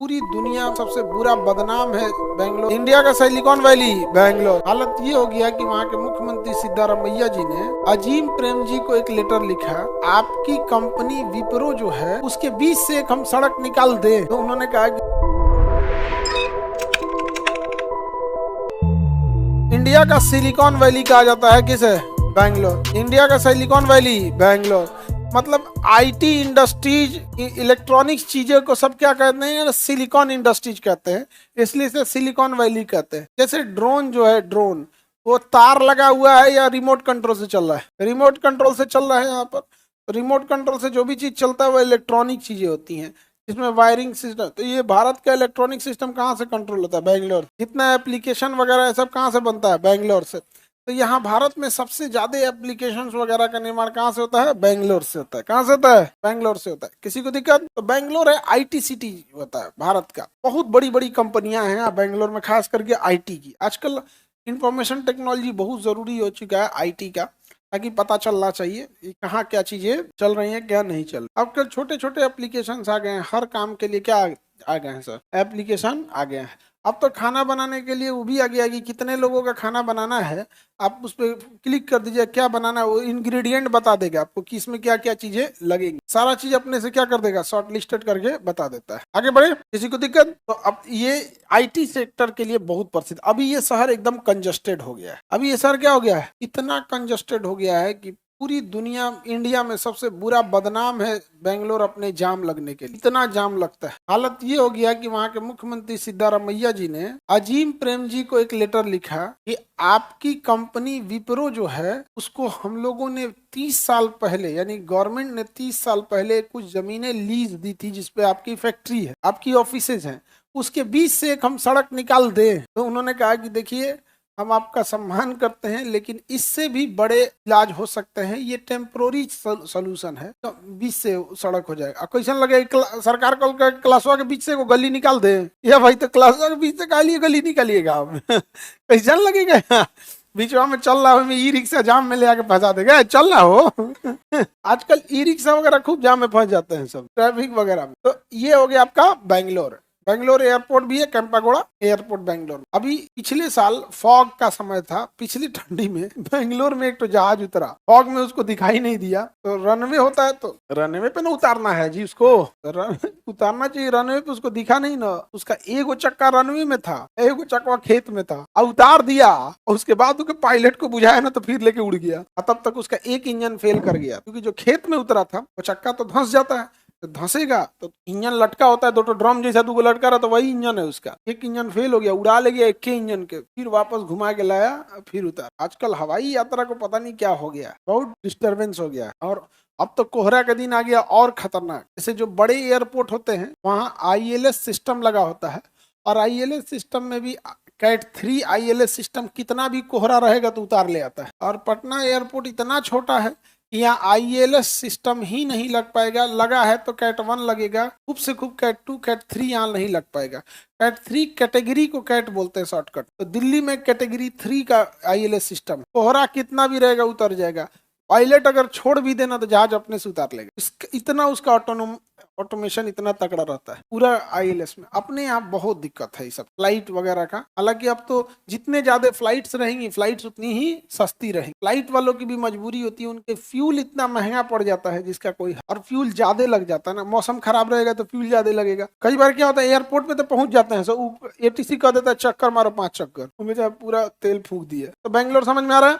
पूरी दुनिया में सबसे बुरा बदनाम है बेंगलोर। इंडिया का सिलिकॉन वैली बेंगलोर। हालत ये हो गया कि वहाँ के मुख्यमंत्री सिद्धारमैया जी ने अजीम प्रेम जी को एक लेटर लिखा, आपकी कंपनी विप्रो जो है उसके बीच से एक हम सड़क निकाल दे। तो उन्होंने कहा कि इंडिया का सिलिकॉन वैली कहा जाता है किसे? बेंगलोर। इंडिया का सिलिकॉन वैली बेंगलोर। मतलब आईटी इंडस्ट्रीज, इलेक्ट्रॉनिक्स चीजें को सब क्या कहते हैं? सिलिकॉन इंडस्ट्रीज कहते हैं, इसलिए इसे सिलिकॉन वैली कहते हैं। जैसे ड्रोन जो है, ड्रोन वो तार लगा हुआ है या रिमोट कंट्रोल से चल रहा है? रिमोट कंट्रोल से चल रहा है। यहाँ पर रिमोट कंट्रोल से जो भी चीज चलता है वो इलेक्ट्रॉनिक चीजें होती हैं, इसमें वायरिंग सिस्टम। तो ये भारत का इलेक्ट्रॉनिक सिस्टम कहाँ से कंट्रोल होता है? बेंगलोर। जितना एप्लीकेशन वगैरह है सब कहाँ से बनता है? बेंगलोर से। तो यहाँ भारत में सबसे ज्यादा एप्लीकेशंस वगैरह का निर्माण कहाँ से होता है? बेंगलोर से होता है। कहाँ से होता है? बेंगलोर से होता है। किसी को दिक्कत? तो बेंगलोर है आईटी सिटी होता है भारत का। बहुत बड़ी बड़ी कंपनियां हैं यहाँ बेंगलोर में, खास करके आईटी की। आजकल इंफॉर्मेशन टेक्नोलॉजी बहुत जरूरी हो चुका है आईटी का, ताकि पता चलना चाहिए कहाँ क्या चीजें चल रही हैं, क्या नहीं चल। अब कल छोटे छोटे एप्लीकेशंस आ गए हैं हर काम के लिए। क्या आ गए हैं सर? एप्लीकेशन आ गए हैं। अब तो खाना बनाने के लिए वो भी आ गया कि कितने लोगों का खाना बनाना है, आप उस पर क्लिक कर दीजिए, क्या बनाना है वो इंग्रेडिएंट बता देगा आपको कि इसमें क्या क्या चीजें लगेंगी। सारा चीज अपने से क्या कर देगा? शॉर्ट लिस्टेड करके बता देता है। आगे बढ़े, किसी को दिक्कत? तो अब ये आईटी सेक्टर के लिए बहुत प्रसिद्ध। अभी ये शहर एकदम कंजस्टेड हो गया है। अभी ये शहर क्या हो गया है? इतना कंजस्टेड हो गया है कि पूरी दुनिया, इंडिया में सबसे बुरा बदनाम है बेंगलोर अपने जाम लगने के लिए। इतना जाम लगता है। हालत ये हो गया कि वहाँ के मुख्यमंत्री सिद्धारमैया जी ने अजीम प्रेम जी को एक लेटर लिखा कि आपकी कंपनी विप्रो जो है उसको हम लोगों ने 30 साल पहले, यानी गवर्नमेंट ने 30 साल पहले कुछ जमीनें लीज दी थी जिसपे आपकी फैक्ट्री है, आपकी ऑफिसेज हैं, उसके बीच से एक हम सड़क निकाल दें। तो उन्होंने कहा कि देखिए, हम आपका सम्मान करते हैं लेकिन इससे भी बड़े इलाज हो सकते हैं, ये टेम्पोररी सोल्यूशन है। तो बीच से सड़क हो जाएगा। क्वेश्चन लगे सरकार को क्लासवा के बीच से वो गली निकाल दे, या भाई तो क्लासवा के बीच से काली गली निकालिएगा आप? क्वेश्चन लगेगा बीच में चल रहा हो, ई रिक्शा जाम में ले आके फंसा देगा। चल रहा हो आजकल ई रिक्शा वगैरह खूब जाम में फंस जाते हैं सब, ट्रैफिक वगैरह में। तो ये हो गया आपका बेंगलोर। बेंगलोर एयरपोर्ट भी है, कैंपागोड़ा एयरपोर्ट बेंगलोर। अभी पिछले साल फॉग का समय था, पिछली ठंडी में बेंगलोर में एक तो जहाज उतरा, फॉग में उसको दिखाई नहीं दिया। तो रनवे होता है तो रनवे पे ना उतारना है जी उसको, उतारना चाहिए रनवे पे, उसको दिखा नहीं ना। उसका एगो चक्का रनवे में था, एगो चक्का खेत में था, और उतार दिया। और उसके बाद उसके पायलट को बुझाया ना तो फिर लेके उड़ गया। तब तक उसका एक इंजन फेल कर गया, क्योंकि जो खेत में उतरा था वो चक्का तो धंस जाता है, तो धंसेगा तो इंजन लटका होता है, दो ड्रम जैसा दूगो लटका रहा, तो वही इंजन है उसका। एक इंजन फेल हो गया, उड़ा ले गया एक के इंजन के, फिर वापस घुमा के लाया, फिर उतार। आजकल हवाई यात्रा को पता नहीं क्या हो गया, बहुत डिस्टरबेंस हो गया। और अब तो कोहरा का दिन आ गया और खतरनाक। जैसे जो बड़े एयरपोर्ट होते हैं वहाँ ILS सिस्टम लगा होता है, और ILS सिस्टम में भी कैट 3 ILS सिस्टम कितना भी कोहरा रहेगा तो उतार ले आता है। और पटना एयरपोर्ट इतना छोटा है, यहाँ ILS सिस्टम ही नहीं लग पाएगा। लगा है तो कैट 1 लगेगा, खूब से खूब कैट 2 कैट 3 यहाँ नहीं लग पाएगा। कैट 3 कैटेगरी को कैट बोलते हैं शॉर्टकट। तो दिल्ली में कैटेगरी 3 का ILS सिस्टम, कोहरा कितना भी रहेगा उतर जाएगा। पायलट अगर छोड़ भी देना तो जहाज अपने से उतार लेगा। इतना उसका ऑटोमेशन इतना तगड़ा रहता है पूरा ILS में। अपने यहाँ बहुत दिक्कत है ये सब फ्लाइट वगैरह का। हालांकि अब तो जितने ज्यादा फ्लाइट्स रहेंगी, फ्लाइट्स उतनी ही सस्ती रहेंगी। फ्लाइट वालों की भी मजबूरी होती है, उनके फ्यूल इतना महंगा पड़ जाता है जिसका कोई, और फ्यूल ज्यादा लग जाता है ना, मौसम खराब रहेगा तो फ्यूल ज्यादा लगेगा। कई बार क्या होता है, एयरपोर्ट में तो पहुंच जाते हैं ATC कह देता है चक्कर मारो 5 चक्कर, उनमें पूरा तेल फूक दिया। तो बेंगलोर समझ में आ रहा है?